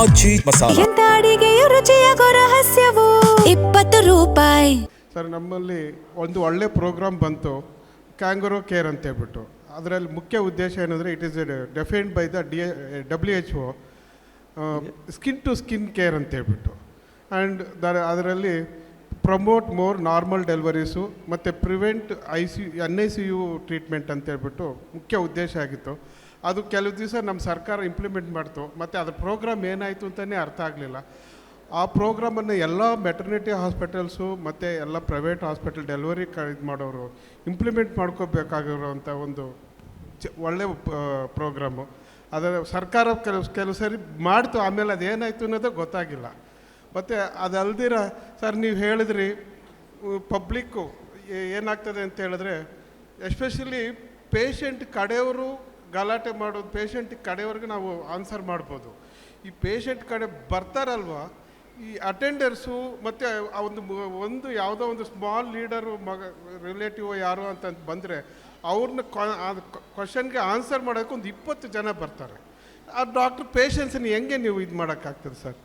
ಆಚಿ ಮಸಾಲ. ಎಂತ ಅಡಿಗೆಯ ರುಚಿಯಾಗೋ ರಹಸ್ಯವು 20 ರೂಪಾಯಿ. ಸರ್, ನಮ್ಮಲ್ಲಿ ಒಂದು ಒಳ್ಳೆ ಪ್ರೋಗ್ರಾಮ್ ಬಂತು, ಕ್ಯಾಂಗರೋ ಕೇರ್ ಅಂತ ಹೇಳ್ಬಿಟ್ಟು. ಅದರಲ್ಲಿ ಮುಖ್ಯ ಉದ್ದೇಶ ಏನಂದರೆ, it is defined by the WHO skin to skin care ಅಂತ ಹೇಳ್ಬಿಟ್ಟು. ಆ್ಯಂಡ್ ಅದರಲ್ಲಿ ಪ್ರಮೋಟ್ ಮೋರ್ ನಾರ್ಮಲ್ ಡೆಲಿವರೀಸು ಮತ್ತು ಪ್ರಿವೆಂಟ್ NICU ಟ್ರೀಟ್ಮೆಂಟ್ ಅಂತ ಹೇಳ್ಬಿಟ್ಟು ಮುಖ್ಯ ಉದ್ದೇಶ ಆಗಿತ್ತು. ಅದು ಕೆಲವು ದಿವಸ ನಮ್ಮ ಸರ್ಕಾರ ಇಂಪ್ಲಿಮೆಂಟ್ ಮಾಡ್ತು, ಮತ್ತು ಅದ್ರ ಪ್ರೋಗ್ರಾಮ್ ಏನಾಯಿತು ಅಂತಲೇ ಅರ್ಥ ಆಗಲಿಲ್ಲ. ಆ ಪ್ರೋಗ್ರಾಮನ್ನು ಎಲ್ಲ ಮೆಟರ್ನಿಟಿ ಹಾಸ್ಪಿಟಲ್ಸು ಮತ್ತು ಎಲ್ಲ ಪ್ರೈವೇಟ್ ಹಾಸ್ಪಿಟಲ್ ಡೆಲಿವರಿ ಇದು ಮಾಡೋರು ಇಂಪ್ಲಿಮೆಂಟ್ ಮಾಡ್ಕೋಬೇಕಾಗಿರೋವಂಥ ಒಂದು ಒಳ್ಳೆಯ ಪ್ರೋಗ್ರಾಮು. ಅದರ ಸರ್ಕಾರ ಕೆಲವು ಸರಿ ಮಾಡ್ತು, ಆಮೇಲೆ ಅದೇನಾಯಿತು ಅನ್ನೋದೇ ಗೊತ್ತಾಗಿಲ್ಲ. ಮತ್ತು ಅದಲ್ದಿರ ಸರ್, ನೀವು ಹೇಳಿದ್ರಿ ಪಬ್ಲಿಕ್ಕು ಏನಾಗ್ತದೆ ಅಂತ ಹೇಳಿದ್ರೆ, ಎಸ್ಪೆಷಲಿ ಪೇಷಂಟ್ ಕಡೆಯವರು ಗಲಾಟೆ ಮಾಡೋದು, ಪೇಷಂಟ್ ಕಡೆಯವ್ರಿಗೆ ನಾವು ಆನ್ಸರ್ ಮಾಡ್ಬೋದು. ಈ ಪೇಷಂಟ್ ಕಡೆ ಬರ್ತಾರಲ್ವ, ಈ ಅಟೆಂಡರ್ಸು ಮತ್ತು ಒಂದು ಯಾವುದೋ ಒಂದು ಸ್ಮಾಲ್ ಲೀಡರು ರಿಲೇಟಿವ್ ಯಾರು ಅಂತ ಬಂದರೆ ಅವ್ರನ್ನ ಕ್ವಶನ್ಗೆ ಆನ್ಸರ್ ಮಾಡೋಕ್ಕೆ ಒಂದು 20 ಜನ ಬರ್ತಾರೆ. ಆ ಡಾಕ್ಟ್ರ್ ಪೇಷನ್ಸನ್ನು ಹೆಂಗೆ ನೀವು ಇದು ಮಾಡೋಕ್ಕಾಗ್ತದೆ ಸರ್?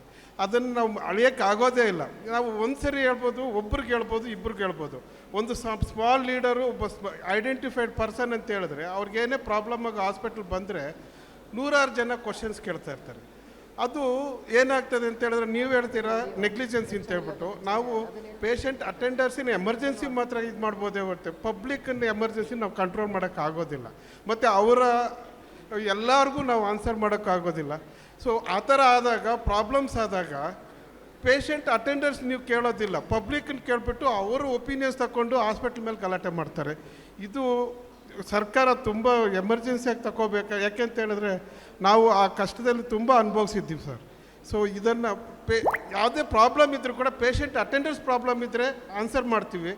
ಅದನ್ನು ನಾವು ಅಳಿಯೋಕ್ಕಾಗೋದೇ ಇಲ್ಲ. ನಾವು ಒಂದು ಸರಿ ಹೇಳ್ಬೋದು, ಒಬ್ರಿಗೆ ಹೇಳ್ಬೋದು, ಇಬ್ರಿಗೆ ಹೇಳ್ಬೋದು. ಒಂದು ಸ್ಮಾಲ್ ಲೀಡರು, ಒಬ್ಬ ಐಡೆಂಟಿಫೈಡ್ ಪರ್ಸನ್ ಅಂತ ಹೇಳಿದ್ರೆ ಅವ್ರಿಗೇನೇ ಪ್ರಾಬ್ಲಮ್ ಆಗಿ ಹಾಸ್ಪಿಟ್ಲ್ ಬಂದರೆ 100 ಜನ ಕ್ವಶನ್ಸ್ ಕೇಳ್ತಾ ಇರ್ತಾರೆ. ಅದು ಏನಾಗ್ತದೆ ಅಂತ ಹೇಳಿದ್ರೆ, ನೀವು ಹೇಳ್ತೀರಾ ನೆಗ್ಲಿಜೆನ್ಸಿ ಅಂತ ಹೇಳ್ಬಿಟ್ಟು. ನಾವು ಪೇಷಂಟ್ ಅಟೆಂಡರ್ಸಿನ ಎಮರ್ಜೆನ್ಸಿ ಮಾತ್ರ ಇದು ಮಾಡ್ಬೋದೇ ಹೊರತು ಪಬ್ಲಿಕ್ಕನ್ನು ಎಮರ್ಜೆನ್ಸಿ ನಾವು ಕಂಟ್ರೋಲ್ ಮಾಡೋಕ್ಕಾಗೋದಿಲ್ಲ, ಮತ್ತು ಅವರ ಎಲ್ಲರಿಗೂ ನಾವು ಆನ್ಸರ್ ಮಾಡೋಕ್ಕಾಗೋದಿಲ್ಲ. ಸೊ ಆ ಥರ ಆದಾಗ, ಪ್ರಾಬ್ಲಮ್ಸ್ ಆದಾಗ ಪೇಷಂಟ್ ಅಟೆಂಡರ್ಸ್ ನೀವು ಕೇಳೋದಿಲ್ಲ, ಪಬ್ಲಿಕ್ಕನ್ನು ಕೇಳಿಬಿಟ್ಟು ಅವರು ಒಪಿನಿಯನ್ಸ್ ತಗೊಂಡು ಹಾಸ್ಪಿಟ್ಲ್ ಮೇಲೆ ಗಲಾಟೆ ಮಾಡ್ತಾರೆ. ಇದು ಸರ್ಕಾರ ತುಂಬ ಎಮರ್ಜೆನ್ಸಿಯಾಗಿ ತಗೋಬೇಕು. ಯಾಕೆಂತ ಹೇಳಿದ್ರೆ ನಾವು ಆ ಕಷ್ಟದಲ್ಲಿ ತುಂಬ ಅನುಭವಿಸಿದ್ದೀವಿ ಸರ್. ಸೊ ಇದನ್ನು ಯಾವುದೇ ಪ್ರಾಬ್ಲಮ್ ಇದ್ದರೂ ಕೂಡ ಪೇಷಂಟ್ ಅಟೆಂಡರ್ಸ್ ಪ್ರಾಬ್ಲಮ್ ಇದ್ದರೆ ಆನ್ಸರ್ ಮಾಡ್ತೀವಿ.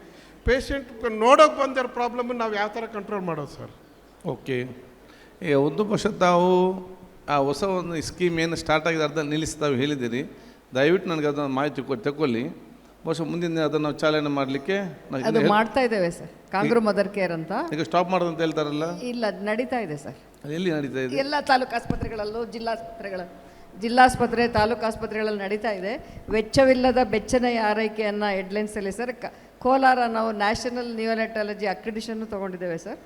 ಪೇಷಂಟ್ ನೋಡೋಕೆ ಬಂದಿರೋ ಪ್ರಾಬ್ಲಮ್ಮನ್ನು ನಾವು ಯಾವ ಥರ ಕಂಟ್ರೋಲ್ ಮಾಡೋದು ಸರ್? ಓಕೆ, ಈಗ ಒಂದು ಪಕ್ಷ ತಾವು ಆ ಹೊಸ ಒಂದು ಸ್ಕೀಮ್ ಏನು ಸ್ಟಾರ್ಟ್ ಆಗಿದೆ ಅರ್ಧ ನಿಲ್ಲಿಸ್ತಾವೆ ಹೇಳಿದ್ದೀರಿ. ದಯವಿಟ್ಟು ನನಗೆ ಅದನ್ನು ಮಾಹಿತಿ ತಗೊಳ್ಳಿ. ಬಹುಶಃ ಮುಂದಿನ ಅದನ್ನು ನಾವು ಚಾಲನೆ ಮಾಡಲಿಕ್ಕೆ ಅದು ಮಾಡ್ತಾ ಇದ್ದೇವೆ ಸರ್. ಕಾಂಗ್ರೋ ಮದರ್ ಕೇರ್ ಅಂತ ಈಗ ಸ್ಟಾಪ್ ಮಾಡೋದು ಅಂತ ಹೇಳ್ತಾರಲ್ಲ? ಇಲ್ಲ, ಅದು ನಡೀತಾ ಇದೆ ಸರ್. ಅದು ಎಲ್ಲಿ ನಡೀತಾ ಇದೆ? ಎಲ್ಲ ತಾಲೂಕು ಆಸ್ಪತ್ರೆಗಳಲ್ಲೂ, ಜಿಲ್ಲಾಸ್ಪತ್ರೆ ತಾಲೂಕು ಆಸ್ಪತ್ರೆಗಳಲ್ಲಿ ನಡೀತಾ ಇದೆ. ವೆಚ್ಚವಿಲ್ಲದ ಬೆಚ್ಚನೆಯ ಆರೈಕೆಯನ್ನು ಹೆಡ್ಲೈನ್ಸಲ್ಲಿ ಸರ್. ಕೋಲಾರ ನಾವು ನ್ಯಾಷನಲ್ ನ್ಯೂನೆಟಾಲಜಿ ಅಕ್ರಿಡಿಷನ್ನು ತೊಗೊಂಡಿದ್ದೇವೆ ಸರ್.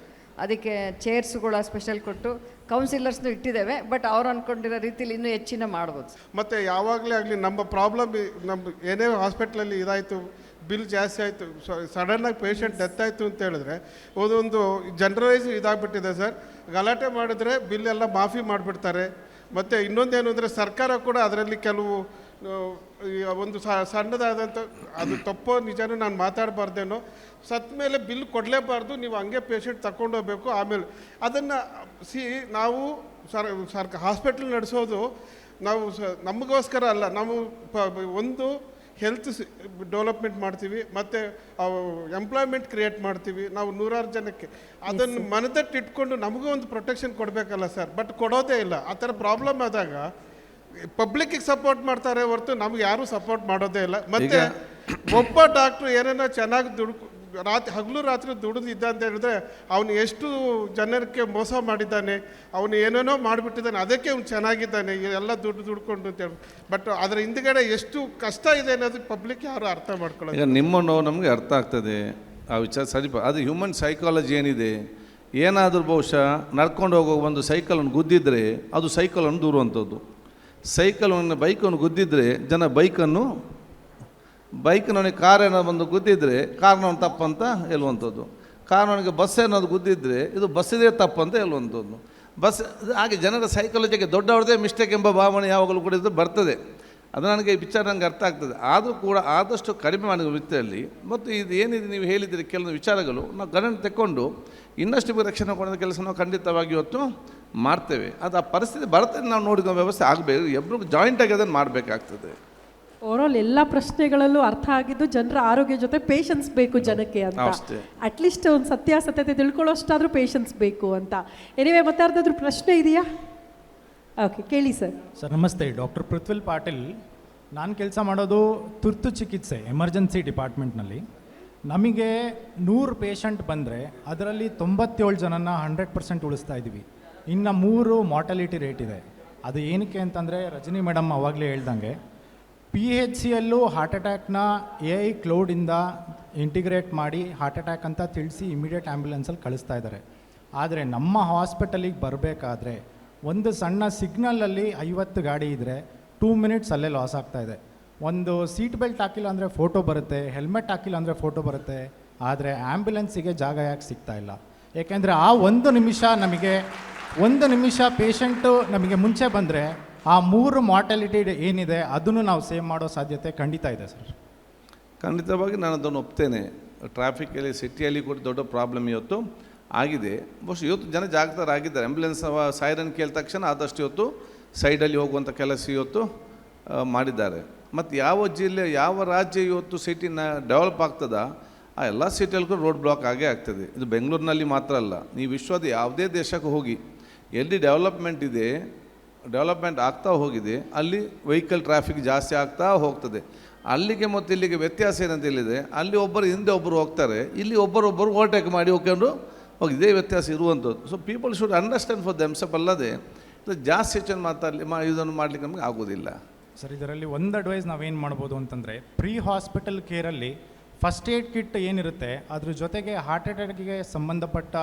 ಅದಕ್ಕೆ ಚೇರ್ಸ್ಗಳ ಸ್ಪೆಷಲ್ ಕೊಟ್ಟು ಕೌನ್ಸಿಲರ್ಸ್ನು ಇಟ್ಟಿದ್ದೇವೆ. ಬಟ್ ಅವ್ರು ಅಂದ್ಕೊಂಡಿರೋ ರೀತಿಲಿ ಇನ್ನೂ ಹೆಚ್ಚಿನ ಮಾಡ್ಬೋದು. ಮತ್ತು ಯಾವಾಗಲೇ ಆಗಲಿ ನಮ್ಮ ಪ್ರಾಬ್ಲಮ್, ನಮ್ಮ ಏನೇ ಹಾಸ್ಪಿಟ್ಲಲ್ಲಿ ಇದಾಯಿತು, ಬಿಲ್ ಜಾಸ್ತಿ ಆಯಿತು, ಸಡನ್ನಾಗಿ ಪೇಷಂಟ್ ಡೆತ್ ಆಯಿತು ಅಂತ ಹೇಳಿದ್ರೆ ಅದೊಂದು ಜನರಲೈಸ್ ಇದಾಗ್ಬಿಟ್ಟಿದೆ ಸರ್. ಗಲಾಟೆ ಮಾಡಿದ್ರೆ ಬಿಲ್ ಎಲ್ಲ ಮಾಫಿ ಮಾಡಿಬಿಡ್ತಾರೆ. ಮತ್ತು ಇನ್ನೊಂದೇನು ಅಂದರೆ, ಸರ್ಕಾರ ಕೂಡ ಅದರಲ್ಲಿ ಕೆಲವು ಒಂದು ಸಣ್ಣದಾದಂಥ, ಅದು ತಪ್ಪೋ ನಿಜನೂ ನಾನು ಮಾತಾಡಬಾರ್ದೇನೋ, ಸತ್ತ ಮೇಲೆ ಬಿಲ್ ಕೊಡಲೇಬಾರ್ದು, ನೀವು ಹಂಗೆ ಪೇಷಂಟ್ ತಗೊಂಡೋಗ್ಬೇಕು. ಆಮೇಲೆ ಅದನ್ನು ನಾವು ಹಾಸ್ಪಿಟ್ಲ್ ನಡೆಸೋದು ನಾವು ನಮಗೋಸ್ಕರ ಅಲ್ಲ, ನಾವು ಒಂದು ಹೆಲ್ತ್ ಡೆವಲಪ್ಮೆಂಟ್ ಮಾಡ್ತೀವಿ, ಮತ್ತು ಎಂಪ್ಲಾಯ್ಮೆಂಟ್ ಕ್ರಿಯೇಟ್ ಮಾಡ್ತೀವಿ ನಾವು 100 ಜನಕ್ಕೆ. ಅದನ್ನು ಮನದಟ್ಟಿಟ್ಕೊಂಡು ನಮಗೂ ಒಂದು ಪ್ರೊಟೆಕ್ಷನ್ ಕೊಡಬೇಕಲ್ಲ ಸರ್. ಬಟ್ ಕೊಡೋದೇ ಇಲ್ಲ. ಆ ಥರ ಪ್ರಾಬ್ಲಮ್ ಆದಾಗ ಪಬ್ಲಿಕ್ಕಿಗೆ ಸಪೋರ್ಟ್ ಮಾಡ್ತಾರೆ ಹೊರತು ನಮ್ಗೆ ಯಾರೂ ಸಪೋರ್ಟ್ ಮಾಡೋದೇ ಇಲ್ಲ. ಮತ್ತು ಒಬ್ಬ ಡಾಕ್ಟ್ರು ಏನೇನೋ ಚೆನ್ನಾಗಿ ಹಗಲು ರಾತ್ರಿ ದುಡಿದಿದ್ದ ಅಂತ ಹೇಳಿದ್ರೆ ಅವನು ಎಷ್ಟು ಜನಕ್ಕೆ ಮೋಸ ಮಾಡಿದ್ದಾನೆ, ಅವನು ಏನೇನೋ ಮಾಡಿಬಿಟ್ಟಿದ್ದಾನೆ, ಅದಕ್ಕೆ ಅವ್ನು ಚೆನ್ನಾಗಿದ್ದಾನೆ, ಎಲ್ಲ ದುಡ್ಕೊಂಡು ಅಂತೇಳಿ. ಬಟ್ ಅದರ ಹಿಂದ್ಗಡೆ ಎಷ್ಟು ಕಷ್ಟ ಇದೆ ಅನ್ನೋದು ಪಬ್ಲಿಕ್ ಯಾರು ಅರ್ಥ ಮಾಡ್ಕೊಳ್ಳೋದು. ಈಗ ನಿಮ್ಮ ನೋವು ನಮಗೆ ಅರ್ಥ ಆಗ್ತದೆ, ಆ ವಿಚಾರ ಸರಿ. ಅದು ಹ್ಯೂಮನ್ ಸೈಕಾಲಜಿ ಏನಿದೆ, ಏನಾದರೂ ಬಹುಶಃ ನಡ್ಕೊಂಡು ಹೋಗೋ ಒಂದು ಸೈಕಲನ್ನು ಗುದ್ದಿದ್ರೆ ಅದು ಸೈಕಲನ್ನು ದೂರುವಂಥದ್ದು. ಸೈಕಲನ್ನು ಬೈಕನ್ನು ಗುದ್ದಿದ್ರೆ ಜನ ಬೈಕ್ನವನಿಗೆ ಕಾರ್ ಏನಾದ್ರು ಬಂದು ಗುದ್ದಿದ್ರೆ ಕಾರ್ನವನು ತಪ್ಪಂತ ಹೇಳುವಂಥದ್ದು. ಕಾರ್ನವನಿಗೆ ಬಸ್ ಏನಾದ್ರು ಗುದ್ದಿದ್ರೆ ಇದು ಬಸ್ಸಿದೇ ತಪ್ಪಂತ ಹೇಳುವಂಥದ್ದು. ಹಾಗೆ ಜನರ ಸೈಕಾಲಜಿಗೆ ದೊಡ್ಡವ್ರದೇ ಮಿಸ್ಟೇಕ್ ಎಂಬ ಭಾವನೆ ಯಾವಾಗಲೂ ಕೂಡ ಇದು ಬರ್ತದೆ. ಅದು ನನಗೆ ಈ ವಿಚಾರ ನನಗೆ ಅರ್ಥ ಆಗ್ತದೆ. ಆದರೂ ಕೂಡ ಆದಷ್ಟು ಕಡಿಮೆ ಮಾಡಿದ ವೃತ್ತಿಯಲ್ಲಿ ಮತ್ತು ಇದು ಏನಿದೆ ನೀವು ಹೇಳಿದರೆ ಕೆಲವು ವಿಚಾರಗಳು ನಾವು ಗಣನೆ ತಗೊಂಡು ಇನ್ನಷ್ಟು ರಕ್ಷಣೆ ಕೊಡೋದ ಕೆಲಸ ನಾವು ಖಂಡಿತವಾಗಿ ಇವತ್ತು ಮಾಡ್ತೇವೆ. ಅದು ಆ ಪರಿಸ್ಥಿತಿ ಬರ್ತದೆ, ನಾವು ನೋಡಿದ ವ್ಯವಸ್ಥೆ ಆಗಬೇಕು. ಎಬ್ಬರಿಗೂ ಜಾಯಿಂಟಾಗಿ ಅದನ್ನು ಮಾಡಬೇಕಾಗ್ತದೆ. ಓವರಾಲ್ ಎಲ್ಲ ಪ್ರಶ್ನೆಗಳಲ್ಲೂ ಅರ್ಥ ಆಗಿದ್ದು ಜನರ ಆರೋಗ್ಯ ಜೊತೆ ಪೇಷನ್ಸ್ ಬೇಕು ಜನಕ್ಕೆ ಅಂತ. ಅಟ್ಲೀಸ್ಟ್ ಒಂದು ಸತ್ಯಾಸತ್ಯತೆ ತಿಳ್ಕೊಳ್ಳೋಷ್ಟಾದರೂ ಪೇಷನ್ಸ್ ಬೇಕು ಅಂತ. ಎನಿವೆ, ಮತ್ತೆ ಯಾರ್ದಾದ್ರೂ ಪ್ರಶ್ನೆ ಇದೆಯಾ? ಓಕೆ, ಕೇಳಿ ಸರ್. ಸರ್ ನಮಸ್ತೆ, ಡಾಕ್ಟರ್ ಪೃಥ್ವಿಲ್ ಪಾಟೀಲ್. ನಾನು ಕೆಲಸ ಮಾಡೋದು ತುರ್ತು ಚಿಕಿತ್ಸೆ ಎಮರ್ಜೆನ್ಸಿ ಡಿಪಾರ್ಟ್ಮೆಂಟ್ನಲ್ಲಿ. ನಮಗೆ 100 ಪೇಷಂಟ್ ಬಂದರೆ ಅದರಲ್ಲಿ 97 ಜನನ 100% ಉಳಿಸ್ತಾ ಇದ್ದೀವಿ. ಇನ್ನು 3 ಮಾರ್ಟಾಲಿಟಿ ರೇಟ್ ಇದೆ. ಅದು ಏನಕ್ಕೆ ಅಂತಂದರೆ ರಜನಿ ಮೇಡಮ್ ಅವಾಗಲೇ ಹೇಳ್ದಂಗೆ PHCಯಲ್ಲೂ ಹಾರ್ಟ್ ಅಟ್ಯಾಕ್ನ AI ಕ್ಲೌಡಿಂದ ಇಂಟಿಗ್ರೇಟ್ ಮಾಡಿ ಹಾರ್ಟ್ ಅಟ್ಯಾಕ್ ಅಂತ ತಿಳಿಸಿ ಇಮಿಡಿಯೇಟ್ ಆ್ಯಂಬುಲೆನ್ಸಲ್ಲಿ ಕಳಿಸ್ತಾ ಇದ್ದಾರೆ. ಆದರೆ ನಮ್ಮ ಹಾಸ್ಪಿಟಲಿಗೆ ಬರಬೇಕಾದ್ರೆ ಒಂದು ಸಣ್ಣ ಸಿಗ್ನಲಲ್ಲಿ 50 ಗಾಡಿ ಇದ್ದರೆ 2 ಮಿನಿಟ್ಸ್ ಅಲ್ಲೇ ಲಾಸ್ ಆಗ್ತಾ ಇದೆ. ಒಂದು ಸೀಟ್ ಬೆಲ್ಟ್ ಹಾಕಿಲ್ಲ ಅಂದರೆ ಫೋಟೋ ಬರುತ್ತೆ, ಹೆಲ್ಮೆಟ್ ಹಾಕಿಲ್ಲ ಅಂದರೆ ಫೋಟೋ ಬರುತ್ತೆ, ಆದರೆ ಆ್ಯಂಬುಲೆನ್ಸಿಗೆ ಜಾಗ ಯಾಕೆ ಸಿಗ್ತಾ ಇಲ್ಲ? ಏಕೆಂದರೆ ಆ ಒಂದು ನಿಮಿಷ ಪೇಷಂಟು ನಮಗೆ ಮುಂಚೆ ಬಂದರೆ ಆ 3 ಮಾರ್ಟಾಲಿಟಿ ಏನಿದೆ ಅದನ್ನು ನಾವು ಸೇವ್ ಮಾಡೋ ಸಾಧ್ಯತೆ ಖಂಡಿತ ಇದೆ ಸರ್. ಖಂಡಿತವಾಗಿ ನಾನು ಅದನ್ನು ಒಪ್ತೇನೆ. ಟ್ರಾಫಿಕಲ್ಲಿ ಸಿಟಿಯಲ್ಲಿ ಕೂಡ ದೊಡ್ಡ ಪ್ರಾಬ್ಲಮ್ ಇವತ್ತು ಆಗಿದೆ. ಬಹುಶಃ ಇವತ್ತು ಜನ ಜಾಗೃತರಾಗಿದ್ದಾರೆ. ಆ್ಯಂಬುಲೆನ್ಸ್ ಸೈರನ್ ಕೇಳಿದ ತಕ್ಷಣ ಆದಷ್ಟು ಇವತ್ತು ಸೈಡಲ್ಲಿ ಹೋಗುವಂಥ ಕೆಲಸ ಇವತ್ತು ಮಾಡಿದ್ದಾರೆ. ಮತ್ತು ಯಾವ ಜಿಲ್ಲೆ ಯಾವ ರಾಜ್ಯ ಇವತ್ತು ಸಿಟಿನ ಡೆವಲಪ್ ಆಗ್ತದ ಆ ಎಲ್ಲ ಸಿಟಿಯಲ್ಲಿಗೂ ರೋಡ್ ಬ್ಲಾಕ್ ಆಗೇ ಆಗ್ತದೆ. ಇದು ಬೆಂಗಳೂರಿನಲ್ಲಿ ಮಾತ್ರ ಅಲ್ಲ, ನೀವು ವಿಶ್ವದ ಯಾವುದೇ ದೇಶಕ್ಕೆ ಹೋಗಿ ಎಲ್ಲಿ ಡೆವಲಪ್ಮೆಂಟ್ ಆಗ್ತಾ ಹೋಗಿದೆ ಅಲ್ಲಿ ವೆಹಿಕಲ್ ಟ್ರಾಫಿಕ್ ಜಾಸ್ತಿ ಆಗ್ತಾ ಹೋಗ್ತದೆ. ಅಲ್ಲಿಗೆ ಮತ್ತು ಇಲ್ಲಿಗೆ ವ್ಯತ್ಯಾಸ ಏನಂತ ಹೇಳಿದೆ, ಅಲ್ಲಿ ಒಬ್ಬರು ಹಿಂದೆ ಒಬ್ಬರು ಹೋಗ್ತಾರೆ, ಇಲ್ಲಿ ಒಬ್ಬರೊಬ್ಬರು ಓವರ್ಟೇಕ್ ಮಾಡಿ ಹೋಗ್ಕೊಂಡು ಹೋಗಿ ಇದೇ ವ್ಯತ್ಯಾಸ ಇರುವಂಥದ್ದು. So people should understand for themself. ಅಲ್ಲದೆ ಜಾಸ್ತಿ ಹೆಚ್ಚನ್ನು ಇದನ್ನು ಮಾಡಲಿಕ್ಕೆ ನಮಗೆ ಆಗೋದಿಲ್ಲ ಸರ್. ಇದರಲ್ಲಿ ಒಂದು ಅಡ್ವೈಸ್ ನಾವೇನು ಮಾಡ್ಬೋದು ಅಂತಂದರೆ, ಪ್ರೀ ಹಾಸ್ಪಿಟಲ್ ಕೇರಲ್ಲಿ ಫಸ್ಟ್ ಏಡ್ ಕಿಟ್ ಏನಿರುತ್ತೆ ಅದ್ರ ಜೊತೆಗೆ ಹಾರ್ಟ್ ಅಟ್ಯಾಕಿಗೆ ಸಂಬಂಧಪಟ್ಟ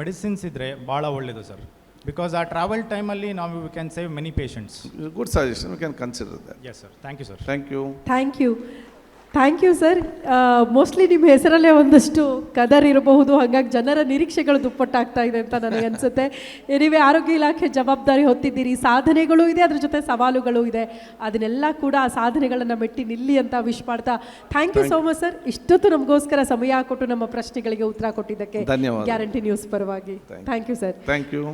ಮೆಡಿಸಿನ್ಸ್ ಇದ್ದರೆ ಭಾಳ ಒಳ್ಳೆಯದು ಸರ್. ಬಿಕಾಸ್ ಆ ಟ್ರಾವೆಲ್ ಟೈಮಲ್ಲಿ ನಾವು we can save many patients. Good suggestion, we can consider that. Yes sir, thank you sir. Thank you sir. Mostly ನಿಮ್ಮ ಹೆಸರಲ್ಲೇ ಒಂದಷ್ಟು ಕದರ್ ಇರಬಹುದು, ಹಾಗಾಗಿ ಜನರ ನಿರೀಕ್ಷೆಗಳು ದುಪ್ಪಟ್ಟಾಗ್ತಾ ಇದೆ ಅಂತ ನನಗೆ ಅನಿಸುತ್ತೆ. ನೀವೇ ಆರೋಗ್ಯ ಇಲಾಖೆ ಜವಾಬ್ದಾರಿ ಹೊತ್ತಿದ್ದೀರಿ, ಸಾಧನೆಗಳು ಇದೆ, ಅದ್ರ ಜೊತೆ ಸವಾಲುಗಳು ಇದೆ. ಅದನ್ನೆಲ್ಲ ಕೂಡ ಆ ಸಾಧನೆಗಳನ್ನು ಮೆಟ್ಟಿ ನಿಲ್ಲಿ ಅಂತ ವಿಶ್ ಮಾಡ್ತಾ thank you so much sir. ಇಷ್ಟೊತ್ತು ನಮಗೋಸ್ಕರ ಸಮಯ ಕೊಟ್ಟು ನಮ್ಮ ಪ್ರಶ್ನೆಗಳಿಗೆ ಉತ್ತರ ಕೊಟ್ಟಿದ್ದಕ್ಕೆ ಧನ್ಯವಾದ. ಗ್ಯಾರಂಟಿ ನ್ಯೂಸ್ ಪರವಾಗಿ thank you sir. Thank you.